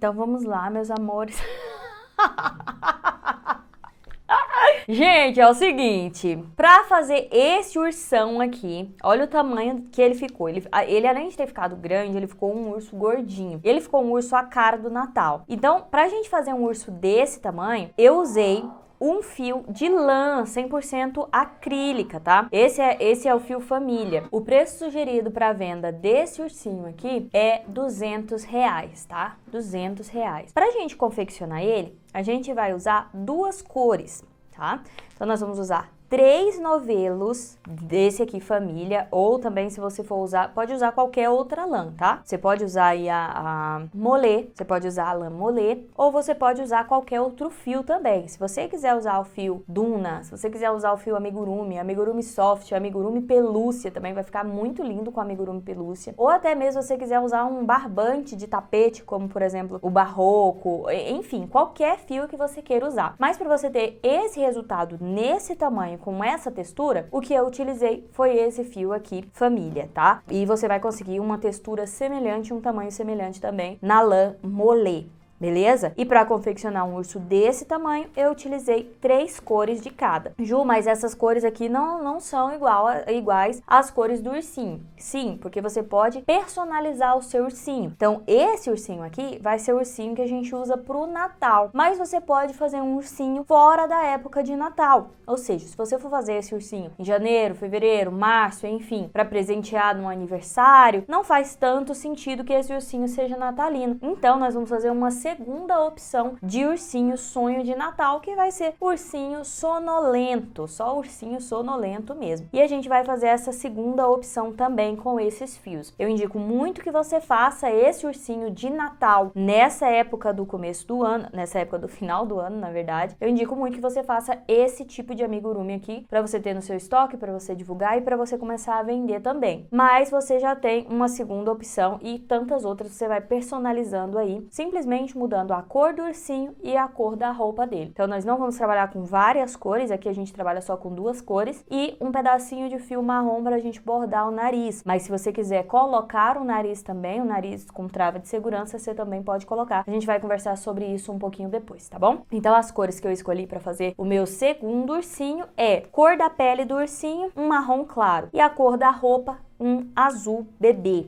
Então vamos lá, meus amores. Gente, é o seguinte, pra fazer esse ursão aqui, olha o tamanho que ele ficou. Ele além de ter ficado grande, ele ficou um urso gordinho. Ele ficou um urso a cara do Natal. Então, pra gente fazer um urso desse tamanho, eu usei um fio de lã 100% acrílica, tá? Esse é o fio família. O preço sugerido para venda desse ursinho aqui é R$200, tá? R$200. Pra gente confeccionar ele, a gente vai usar duas cores, tá? Então nós vamos usar 3 novelos desse aqui, família, ou também se você for usar, pode usar qualquer outra lã, tá? Você pode usar aí a molê, você pode usar a lã molê, ou você pode usar qualquer outro fio também. Se você quiser usar o fio Duna, se você quiser usar o fio amigurumi soft, amigurumi pelúcia, também vai ficar muito lindo com amigurumi pelúcia, ou até mesmo se você quiser usar um barbante de tapete, como por exemplo o barroco, enfim, qualquer fio que você queira usar. Mas para você ter esse resultado nesse tamanho, com essa textura, o que eu utilizei foi esse fio aqui, família, tá? E você vai conseguir uma textura semelhante, um tamanho semelhante também na lã molê. Beleza? E para confeccionar um urso desse tamanho, eu utilizei 3 cores de cada. Ju, mas essas cores aqui não são iguais às cores do ursinho. Sim, porque você pode personalizar o seu ursinho. Então, esse ursinho aqui vai ser o ursinho que a gente usa pro Natal. Mas você pode fazer um ursinho fora da época de Natal. Ou seja, se você for fazer esse ursinho em janeiro, fevereiro, março, enfim, para presentear no aniversário, não faz tanto sentido que esse ursinho seja natalino. Então, nós vamos fazer uma segunda opção de ursinho sonho de Natal, que vai ser ursinho sonolento, só ursinho sonolento mesmo. E a gente vai fazer essa segunda opção também com esses fios. Eu indico muito que você faça esse ursinho de Natal nessa época do começo do ano, nessa época do final do ano, na verdade. Eu indico muito que você faça esse tipo de amigurumi aqui, para você ter no seu estoque, para você divulgar e para você começar a vender também. Mas você já tem uma segunda opção e tantas outras você vai personalizando aí, simplesmente mudando a cor do ursinho e a cor da roupa dele. Então nós não vamos trabalhar com várias cores, aqui a gente trabalha só com 2 cores e um pedacinho de fio marrom para a gente bordar o nariz. Mas se você quiser colocar o nariz também, o nariz com trava de segurança, você também pode colocar. A gente vai conversar sobre isso um pouquinho depois, tá bom? Então as cores que eu escolhi para fazer o meu segundo ursinho é cor da pele do ursinho, um marrom claro, e a cor da roupa, um azul bebê,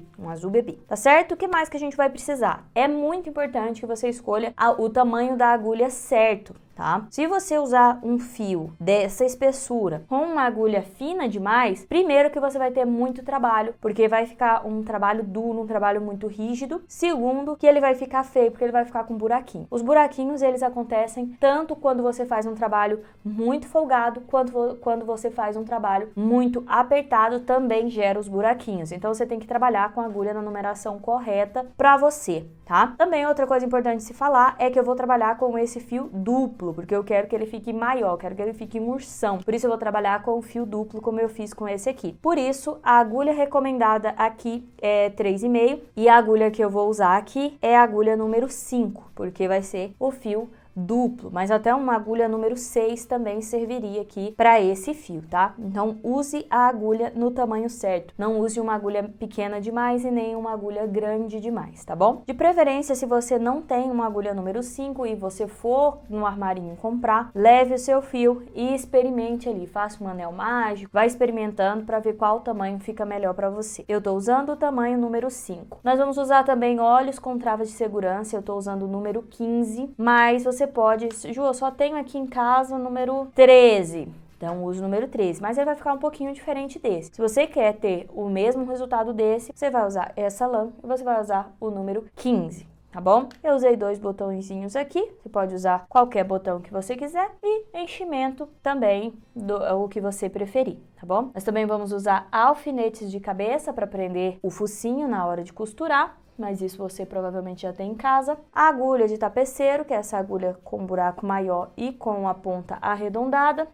tá certo? O que mais que a gente vai precisar? É muito importante que você escolha o tamanho da agulha certo, tá? Se você usar um fio dessa espessura com uma agulha fina demais, primeiro que você vai ter muito trabalho, porque vai ficar um trabalho duro, um trabalho muito rígido. Segundo, que ele vai ficar feio, porque ele vai ficar com buraquinho. Os buraquinhos, eles acontecem tanto quando você faz um trabalho muito folgado, quanto quando você faz um trabalho muito apertado, também gera os buraquinhos. Então você tem que trabalhar com a agulha na numeração correta para você, tá? Também outra coisa importante se falar é que eu vou trabalhar com esse fio duplo, porque eu quero que ele fique maior, quero que ele fique um ursão. Por isso eu vou trabalhar com o fio duplo, como eu fiz com esse aqui. Por isso, a agulha recomendada aqui é 3,5 e a agulha que eu vou usar aqui é a agulha número 5, porque vai ser o fio duplo, mas até uma agulha número 6 também serviria aqui para esse fio, tá? Então use a agulha no tamanho certo, não use uma agulha pequena demais e nem uma agulha grande demais, tá bom? De preferência, se você não tem uma agulha número 5 e você for no armarinho comprar, leve o seu fio e experimente ali, faça um anel mágico, vai experimentando para ver qual tamanho fica melhor para você. Eu tô usando o tamanho número 5. Nós vamos usar também olhos com trava de segurança, eu tô usando o número 15, mas você pode, Ju, eu só tenho aqui em casa o número 13. Então, use o número 13, mas ele vai ficar um pouquinho diferente desse. Se você quer ter o mesmo resultado desse, você vai usar essa lã e você vai usar o número 15. Tá bom? Eu usei 2 botõezinhos aqui, você pode usar qualquer botão que você quiser e enchimento também, o que você preferir, tá bom? Nós também vamos usar alfinetes de cabeça para prender o focinho na hora de costurar. Mas isso você provavelmente já tem em casa. A agulha de tapeceiro, que é essa agulha com um buraco maior e com a ponta arredondada.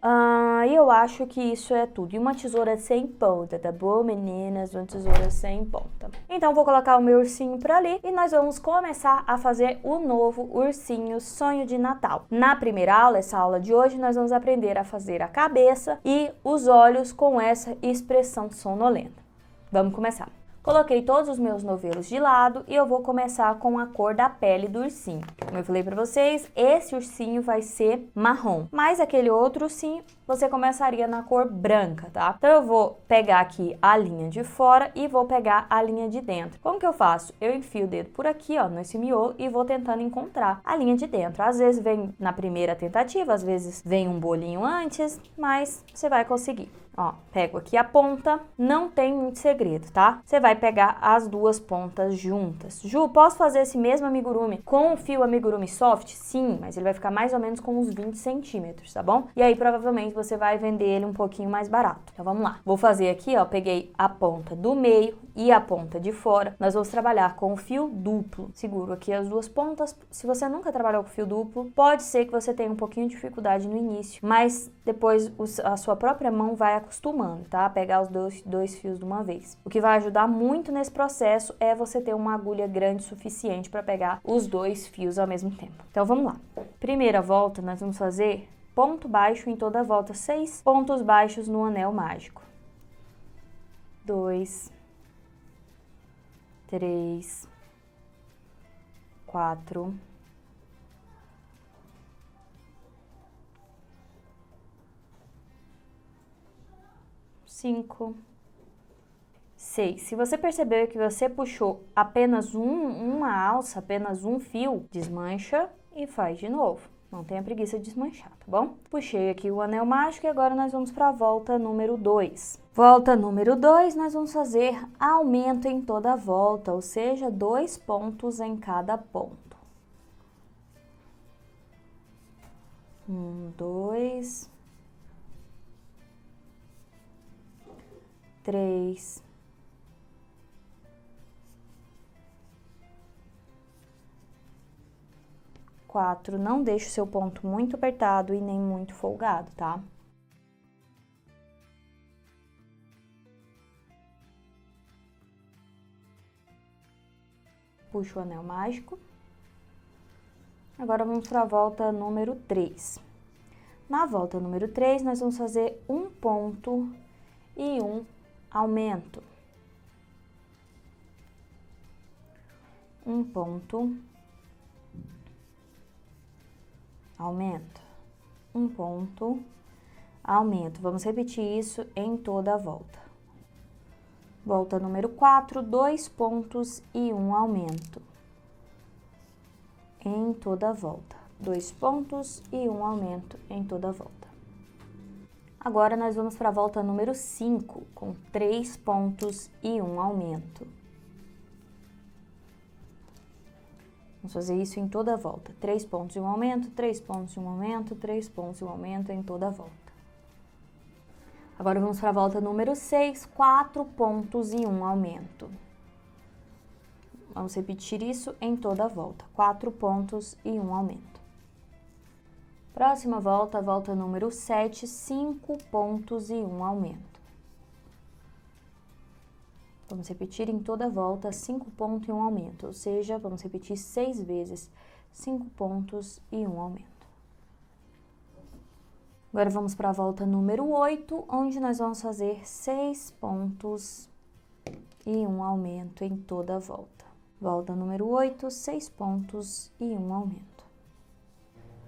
E eu acho que isso é tudo. E uma tesoura sem ponta, tá bom, meninas? Uma tesoura sem ponta. Então, vou colocar o meu ursinho pra ali e nós vamos começar a fazer o novo ursinho sonho de Natal. Na primeira aula, essa aula de hoje, nós vamos aprender a fazer a cabeça e os olhos com essa expressão sonolenta. Vamos começar. Coloquei todos os meus novelos de lado e eu vou começar com a cor da pele do ursinho. Como eu falei pra vocês, esse ursinho vai ser marrom, mas aquele outro ursinho você começaria na cor branca, tá? Então eu vou pegar aqui a linha de fora e vou pegar a linha de dentro. Como que eu faço? Eu enfio o dedo por aqui, ó, nesse miolo e vou tentando encontrar a linha de dentro. Às vezes vem na primeira tentativa, às vezes vem um bolinho antes, mas você vai conseguir. Ó, pego aqui a ponta, não tem muito segredo, tá? Você vai pegar as duas pontas juntas. Ju, posso fazer esse mesmo amigurumi com o fio amigurumi soft? Sim, mas ele vai ficar mais ou menos com uns 20 centímetros, tá bom? E aí, provavelmente, você vai vender ele um pouquinho mais barato. Então, vamos lá. Vou fazer aqui, ó, peguei a ponta do meio e a ponta de fora. Nós vamos trabalhar com o fio duplo. Seguro aqui as duas pontas. Se você nunca trabalhou com fio duplo, pode ser que você tenha um pouquinho de dificuldade no início, mas depois a sua própria mão vai acostumando, tá? Pegar os dois fios de uma vez. O que vai ajudar muito nesse processo é você ter uma agulha grande o suficiente para pegar os dois fios ao mesmo tempo. Então, vamos lá. Primeira volta, nós vamos fazer ponto baixo em toda a volta, 6 pontos baixos no anel mágico. 2, 3, 4, 5, 6. Se você perceber que você puxou apenas uma alça, apenas um fio, desmancha e faz de novo. Não tenha preguiça de desmanchar, tá bom? Puxei aqui o anel mágico e agora nós vamos para a volta número 2. Volta número 2, nós vamos fazer aumento em toda a volta, ou seja, 2 pontos em cada ponto. 1, 2, 3, 4, não deixe o seu ponto muito apertado e nem muito folgado, tá? Puxo o anel mágico. Agora vamos para a volta número 3. Na volta número 3, nós vamos fazer um ponto e um aumento. Um ponto, aumento, um ponto, aumento. Vamos repetir isso em toda a volta. Volta número 4, 2 pontos e um aumento. Em toda a volta. 2 pontos e um aumento em toda a volta. Agora nós vamos para a volta número 5, com 3 pontos e um aumento. Vamos fazer isso em toda a volta. 3 pontos e um aumento, 3 pontos e um aumento, 3 pontos e um aumento em toda a volta. Agora vamos para a volta número 6, 4 pontos e um aumento. Vamos repetir isso em toda a volta. 4 pontos e um aumento. Próxima volta, a volta número 7, 5 pontos e um aumento. Vamos repetir em toda a volta 5 pontos e um aumento, ou seja, vamos repetir 6 vezes 5 pontos e um aumento. Agora vamos para a volta número 8, onde nós vamos fazer 6 pontos e um aumento em toda a volta. Volta número 8, 6 pontos e um aumento.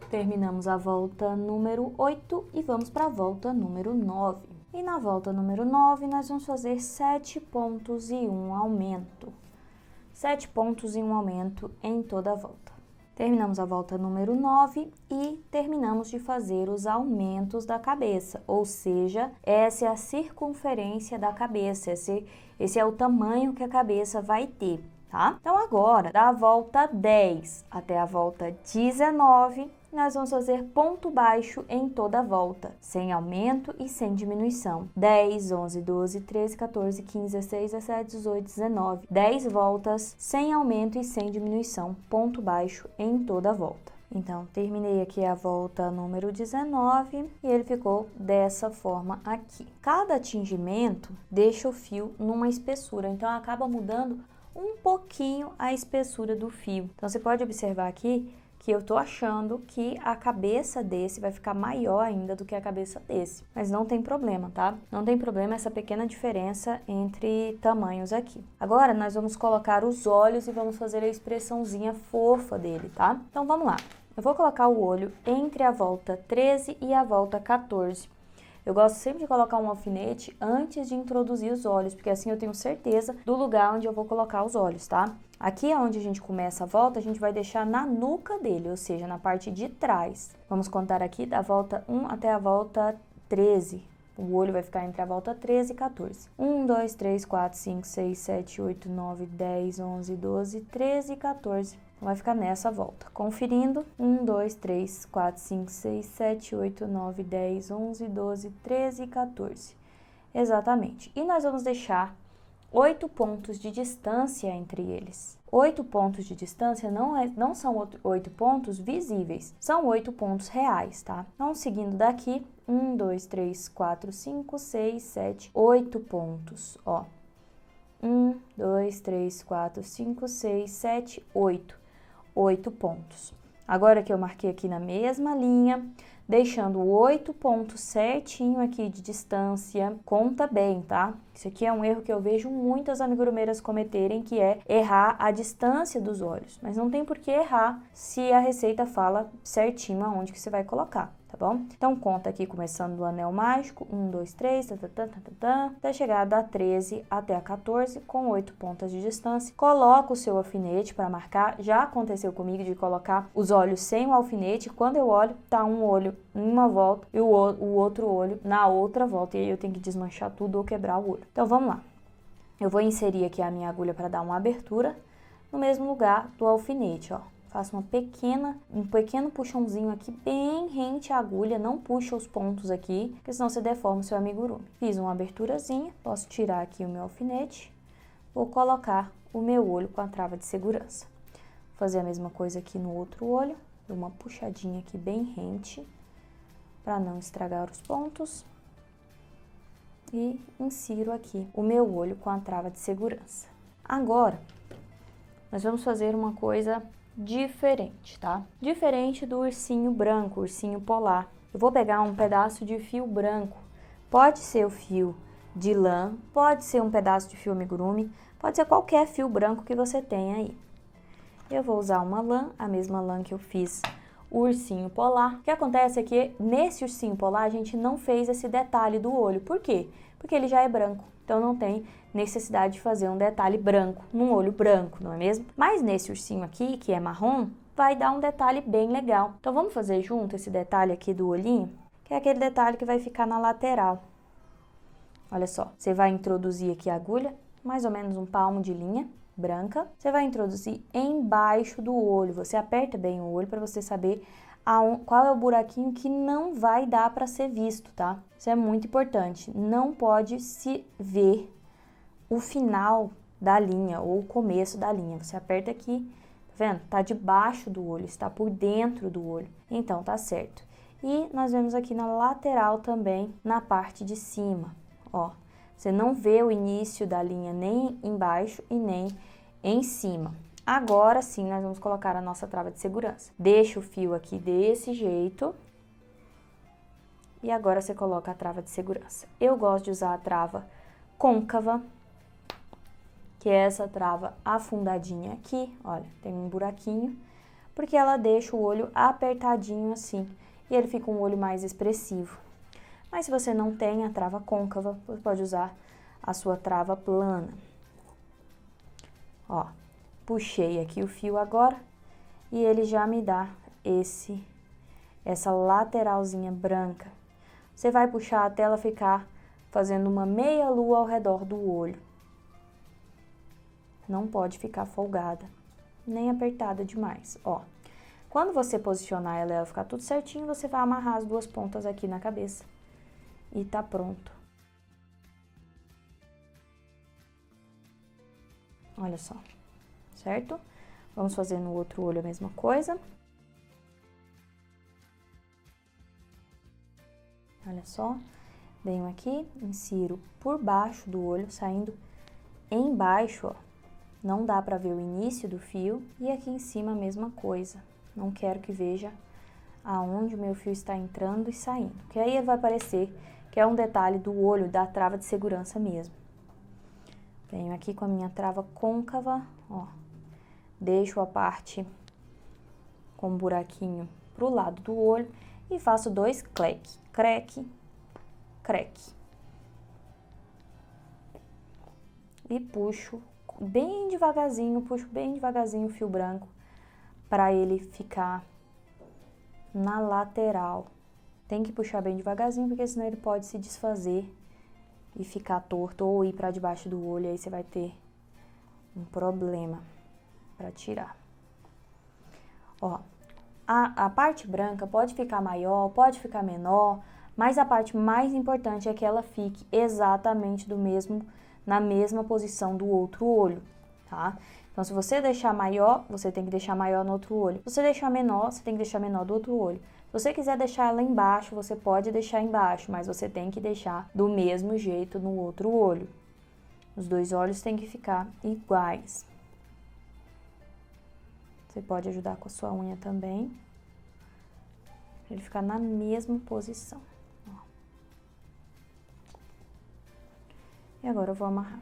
Terminamos a volta número 8 e vamos para a volta número 9. E na volta número 9, nós vamos fazer 7 pontos e um aumento. 7 pontos e um aumento em toda a volta. Terminamos a volta número 9 e terminamos de fazer os aumentos da cabeça, ou seja, essa é a circunferência da cabeça, esse é o tamanho que a cabeça vai ter, tá? Então agora, da volta 10 até a volta 19, nós vamos fazer ponto baixo em toda a volta, sem aumento e sem diminuição. 10, 11, 12, 13, 14, 15, 16, 17, 18, 19. 10 voltas sem aumento e sem diminuição, ponto baixo em toda a volta. Então, terminei aqui a volta número 19 e ele ficou dessa forma aqui. Cada tingimento deixa o fio numa espessura, então acaba mudando um pouquinho a espessura do fio. Então, você pode observar aqui que eu tô achando que a cabeça desse vai ficar maior ainda do que a cabeça desse. Mas não tem problema, tá? Não tem problema essa pequena diferença entre tamanhos aqui. Agora nós vamos colocar os olhos e vamos fazer a expressãozinha fofa dele, tá? Então vamos lá. Eu vou colocar o olho entre a volta 13 e a volta 14. Eu gosto sempre de colocar um alfinete antes de introduzir os olhos, porque assim eu tenho certeza do lugar onde eu vou colocar os olhos, tá? Aqui onde a gente começa a volta, a gente vai deixar na nuca dele, ou seja, na parte de trás. Vamos contar aqui da volta 1 até a volta 13. O olho vai ficar entre a volta 13 e 14. 1, 2, 3, 4, 5, 6, 7, 8, 9, 10, 11, 12, 13 e 14. Vai ficar nessa volta. Conferindo, 1, 2, 3, 4, 5, 6, 7, 8, 9, 10, 11, 12, 13 e 14. Exatamente. E nós vamos deixar 8 pontos de distância entre eles. 8 pontos de distância não são 8 pontos visíveis, são 8 pontos reais, tá? Então, seguindo daqui, 1, 2, 3, 4, 5, 6, 7, 8 pontos, ó. 1, 2, 3, 4, 5, 6, 7, 8. 8 pontos. Agora que eu marquei aqui na mesma linha, deixando 8 pontos certinho aqui de distância, conta bem, tá? Isso aqui é um erro que eu vejo muitas amigurumeiras cometerem, que é errar a distância dos olhos. Mas não tem por que errar se a receita fala certinho aonde que você vai colocar, tá bom? Então conta aqui começando do anel mágico, 1, 2, 3, até chegar da 13 até a 14 com 8 pontas de distância. Coloca o seu alfinete para marcar. Já aconteceu comigo de colocar os olhos sem o alfinete. Quando eu olho, tá um olho em uma volta e o outro olho na outra volta. E aí eu tenho que desmanchar tudo ou quebrar o olho. Então vamos lá. Eu vou inserir aqui a minha agulha para dar uma abertura no mesmo lugar do alfinete, ó. Faço um pequeno puxãozinho aqui, bem rente à agulha, não puxa os pontos aqui, porque senão você deforma o seu amigurumi. Fiz uma aberturazinha, posso tirar aqui o meu alfinete, vou colocar o meu olho com a trava de segurança. Vou fazer a mesma coisa aqui no outro olho, dou uma puxadinha aqui bem rente, para não estragar os pontos. E insiro aqui o meu olho com a trava de segurança. Agora, nós vamos fazer uma coisa diferente, tá? Diferente do ursinho branco, ursinho polar. Eu vou pegar um pedaço de fio branco. Pode ser o fio de lã, pode ser um pedaço de fio amigurumi, pode ser qualquer fio branco que você tenha aí. Eu vou usar uma lã, a mesma lã que eu fiz o ursinho polar. O que acontece é que nesse ursinho polar a gente não fez esse detalhe do olho. Por quê? Porque ele já é branco. Então não tem necessidade de fazer um detalhe branco num olho branco, não é mesmo? Mas nesse ursinho aqui, que é marrom, vai dar um detalhe bem legal. Então vamos fazer junto esse detalhe aqui do olhinho, que é aquele detalhe que vai ficar na lateral. Olha só, você vai introduzir aqui a agulha, mais ou menos um palmo de linha branca. Você vai introduzir embaixo do olho. Você aperta bem o olho para você saber qual é o buraquinho que não vai dar para ser visto, tá? Isso é muito importante. Não pode se ver o final da linha ou o começo da linha. Você aperta aqui, tá vendo? Tá debaixo do olho, está por dentro do olho. Então, tá certo. E nós vemos aqui na lateral também, na parte de cima, ó. Você não vê o início da linha nem embaixo e nem em cima. Agora sim, nós vamos colocar a nossa trava de segurança. Deixa o fio aqui desse jeito. E agora você coloca a trava de segurança. Eu gosto de usar a trava côncava, que é essa trava afundadinha aqui. Olha, tem um buraquinho, porque ela deixa o olho apertadinho assim. E ele fica um olho mais expressivo. Mas se você não tem a trava côncava, você pode usar a sua trava plana. Ó. Puxei aqui o fio agora e ele já me dá essa lateralzinha branca. Você vai puxar até ela ficar fazendo uma meia lua ao redor do olho. Não pode ficar folgada, nem apertada demais, ó. Quando você posicionar ela e ela ficar tudo certinho, você vai amarrar as duas pontas aqui na cabeça. E tá pronto. Olha só. Certo? Vamos fazer no outro olho a mesma coisa. Olha só, venho aqui, insiro por baixo do olho, saindo embaixo, ó. Não dá pra ver o início do fio. E aqui em cima a mesma coisa. Não quero que veja aonde o meu fio está entrando e saindo. Que aí vai parecer que é um detalhe do olho da trava de segurança mesmo. Venho aqui com a minha trava côncava, ó. Deixo a parte com um buraquinho pro lado do olho e faço 2 cleque, creque, creque. E puxo bem devagarzinho o fio branco para ele ficar na lateral. Tem que puxar bem devagarzinho, porque senão ele pode se desfazer e ficar torto ou ir para debaixo do olho, aí você vai ter um problema para tirar. Ó, a parte branca pode ficar maior, pode ficar menor, mas a parte mais importante é que ela fique exatamente na mesma posição do outro olho, tá? Então, se você deixar maior, você tem que deixar maior no outro olho. Se você deixar menor, você tem que deixar menor do outro olho. Se você quiser deixar ela embaixo, você pode deixar embaixo, mas você tem que deixar do mesmo jeito no outro olho. Os 2 olhos têm que ficar iguais. Você pode ajudar com a sua unha também, para ele ficar na mesma posição. Ó. E agora eu vou amarrar.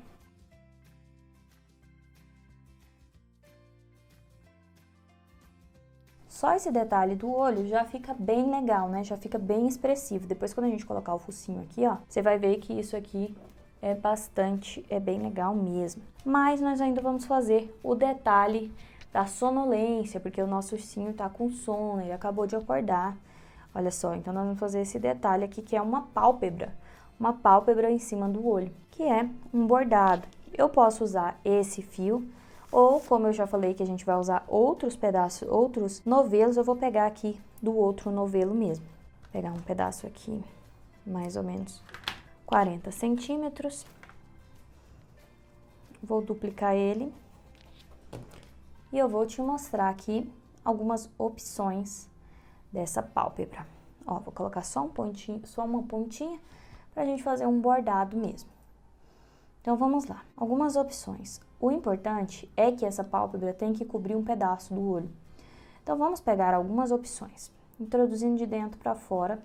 Só esse detalhe do olho já fica bem legal, né? Já fica bem expressivo. Depois, quando a gente colocar o focinho aqui, ó, você vai ver que isso aqui é bem legal mesmo. Mas nós ainda vamos fazer o detalhe da sonolência, porque o nosso ursinho tá com sono, ele acabou de acordar. Olha só, então nós vamos fazer esse detalhe aqui, que é uma pálpebra em cima do olho, que é um bordado. Eu posso usar esse fio, ou, como eu já falei que a gente vai usar outros pedaços, outros novelos, eu vou pegar aqui do outro novelo mesmo. Vou pegar um pedaço aqui, mais ou menos 40 centímetros. Vou duplicar ele. E eu vou te mostrar aqui algumas opções dessa pálpebra. Ó, vou colocar só uma pontinha pra gente fazer um bordado mesmo. Então, vamos lá. Algumas opções. O importante é que essa pálpebra tem que cobrir um pedaço do olho. Então, vamos pegar algumas opções. Introduzindo de dentro para fora,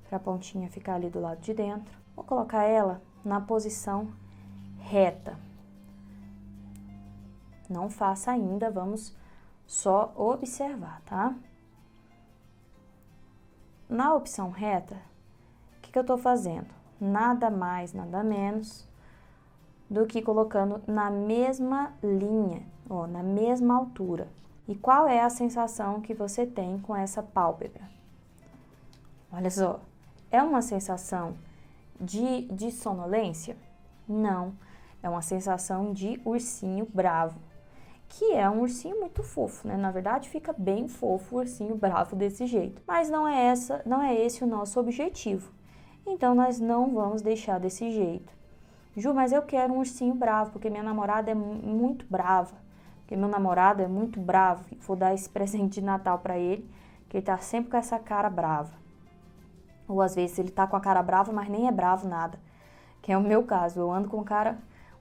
para a pontinha ficar ali do lado de dentro. Vou colocar ela na posição reta. Não faça ainda, vamos só observar, tá? Na opção reta, o que eu tô fazendo? Nada mais, nada menos do que colocando na mesma linha, ó, na mesma altura. E qual é a sensação que você tem com essa pálpebra? Olha só, é uma sensação de sonolência? Não, é uma sensação de ursinho bravo, que é um ursinho muito fofo, né? Na verdade, fica bem fofo o ursinho bravo desse jeito. Mas não é esse o nosso objetivo. Então, nós não vamos deixar desse jeito. Ju, mas eu quero um ursinho bravo, porque minha namorada é muito brava. Porque meu namorado é muito bravo. Vou dar esse presente de Natal pra ele, que ele tá sempre com essa cara brava. Ou às vezes ele tá com a cara brava, mas nem é bravo nada. Que é o meu caso. Eu ando com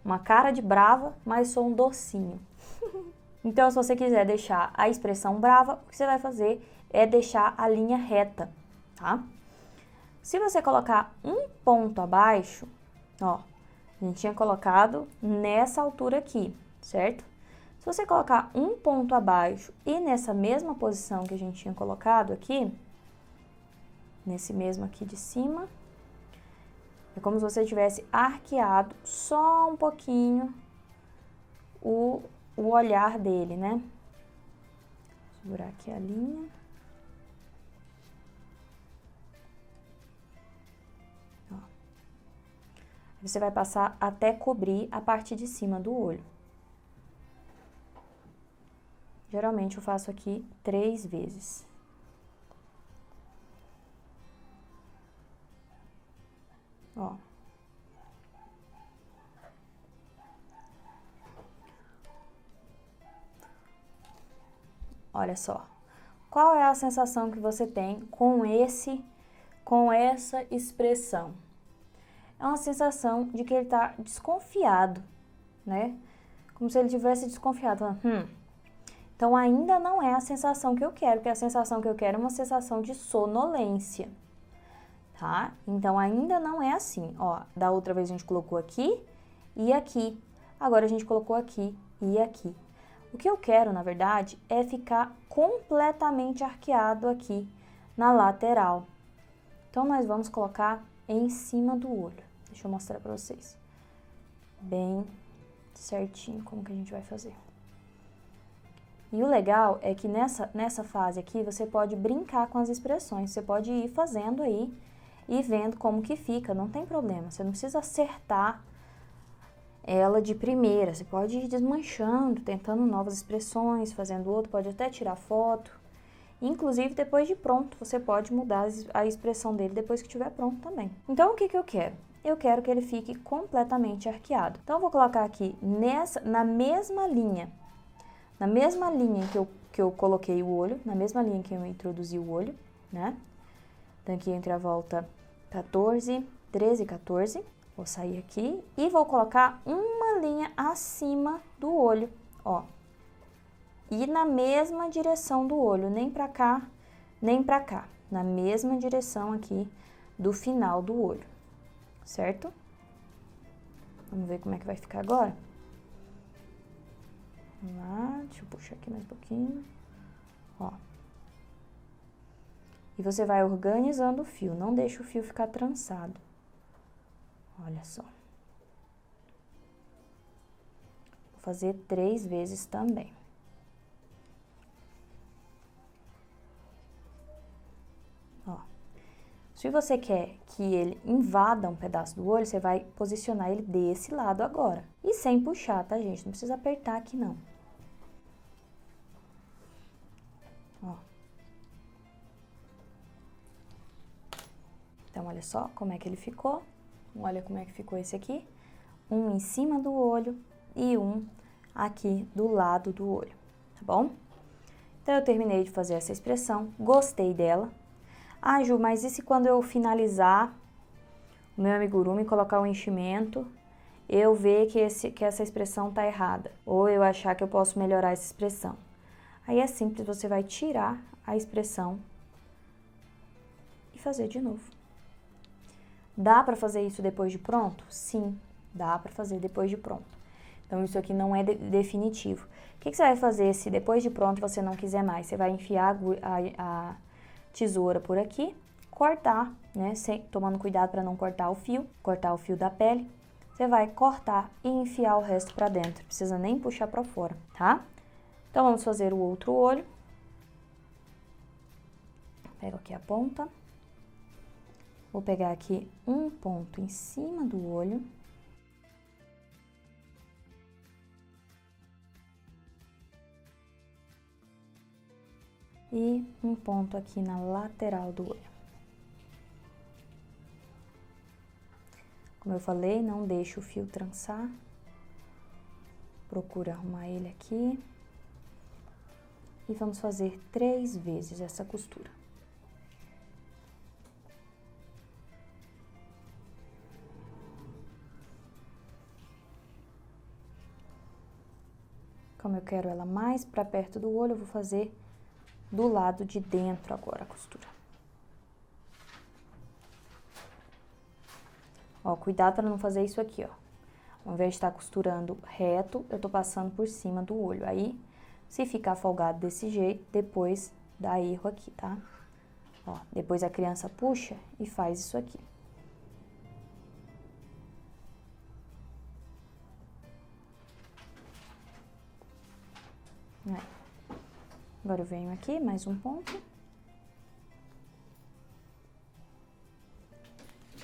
uma cara de brava, mas sou um docinho. Então, se você quiser deixar a expressão brava, o que você vai fazer é deixar a linha reta, tá? Se você colocar um ponto abaixo, ó, a gente tinha colocado nessa altura aqui, certo? Se você colocar um ponto abaixo e nessa mesma posição que a gente tinha colocado aqui, nesse mesmo aqui de cima, é como se você tivesse arqueado só um pouquinho o olhar dele, né? Vou segurar aqui a linha. Ó. Você vai passar até cobrir a parte de cima do olho. Geralmente eu faço aqui 3 vezes. Ó. Olha só. Qual é a sensação que você tem com essa expressão? É uma sensação de que ele tá desconfiado, né? Como se ele tivesse desconfiado, falando, Então, ainda não é a sensação que eu quero, porque a sensação que eu quero é uma sensação de sonolência, tá? Então, ainda não é assim, ó. Da outra vez a gente colocou aqui e aqui. Agora a gente colocou aqui e aqui. O que eu quero, na verdade, é ficar completamente arqueado aqui na lateral. Então, nós vamos colocar em cima do olho. Deixa eu mostrar pra vocês. Bem certinho como que a gente vai fazer. E o legal é que nessa fase aqui, você pode brincar com as expressões. Você pode ir fazendo aí e vendo como que fica, não tem problema. Você não precisa acertar ela de primeira. Você pode ir desmanchando, tentando novas expressões, fazendo outro, pode até tirar foto. Inclusive, depois de pronto, você pode mudar a expressão dele depois que estiver pronto também. Então, o que que eu quero? Eu quero que ele fique completamente arqueado. Então, eu vou colocar aqui na mesma linha que eu coloquei o olho, na mesma linha que eu introduzi o olho, né? Então, aqui entre a volta 14, 13 e 14, vou sair aqui e vou colocar uma linha acima do olho, ó. E na mesma direção do olho, nem pra cá, nem pra cá. Na mesma direção aqui do final do olho, certo? Vamos ver como é que vai ficar agora? Vamos lá, deixa eu puxar aqui mais um pouquinho, ó. E você vai organizando o fio, não deixa o fio ficar trançado. Olha só. Vou fazer 3 vezes também. Ó. Se você quer que ele invada um pedaço do olho, você vai posicionar ele desse lado agora. E sem puxar, tá, gente? Não precisa apertar aqui, não. Ó. Então, olha só como é que ele ficou. Olha como é que ficou esse aqui. Um em cima do olho e um aqui do lado do olho, tá bom? Então, eu terminei de fazer essa expressão, gostei dela. Ah, Ju, mas e se quando eu finalizar o meu amigurumi, colocar o enchimento, eu ver que essa expressão tá errada? Ou eu achar que eu posso melhorar essa expressão? Aí é simples, você vai tirar a expressão e fazer de novo. Dá para fazer isso depois de pronto? Sim, dá para fazer depois de pronto. Então, isso aqui não é definitivo. O que você vai fazer se depois de pronto você não quiser mais? Você vai enfiar a tesoura por aqui, cortar, né? Tomando cuidado para não cortar o fio da pele. Você vai cortar e enfiar o resto para dentro. Não precisa nem puxar para fora, tá? Então, vamos fazer o outro olho. Pego aqui a ponta. Vou pegar aqui um ponto em cima do olho. E um ponto aqui na lateral do olho. Como eu falei, não deixe o fio trançar. Procura arrumar ele aqui. E vamos fazer 3 vezes essa costura. Como eu quero ela mais para perto do olho, eu vou fazer do lado de dentro agora a costura. Ó, cuidado para não fazer isso aqui, ó. Ao invés de estar costurando reto, eu tô passando por cima do olho. Aí, se ficar folgado desse jeito, depois dá erro aqui, tá? Ó, depois a criança puxa e faz isso aqui. Aí. Agora eu venho aqui, mais um ponto.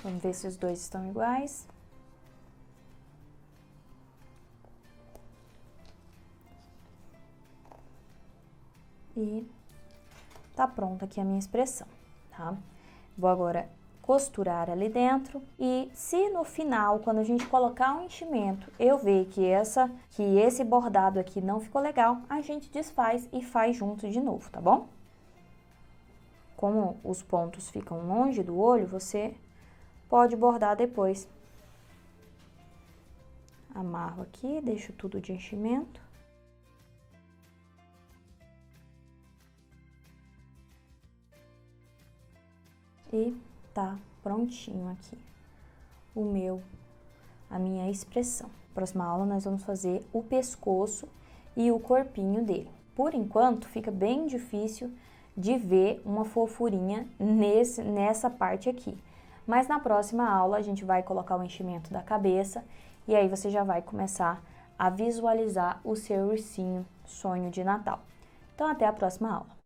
Vamos ver se os dois estão iguais. E tá pronta aqui a minha expressão, tá? Vou agora costurar ali dentro e se no final, quando a gente colocar o enchimento, eu ver que esse bordado aqui não ficou legal, a gente desfaz e faz junto de novo, tá bom? Como os pontos ficam longe do olho, você pode bordar depois. Amarro aqui, deixo tudo de enchimento. E tá prontinho aqui a minha expressão. Próxima aula nós vamos fazer o pescoço e o corpinho dele. Por enquanto fica bem difícil de ver uma fofurinha nessa parte aqui. Mas na próxima aula a gente vai colocar o enchimento da cabeça e aí você já vai começar a visualizar o seu ursinho sonho de Natal. Então até a próxima aula.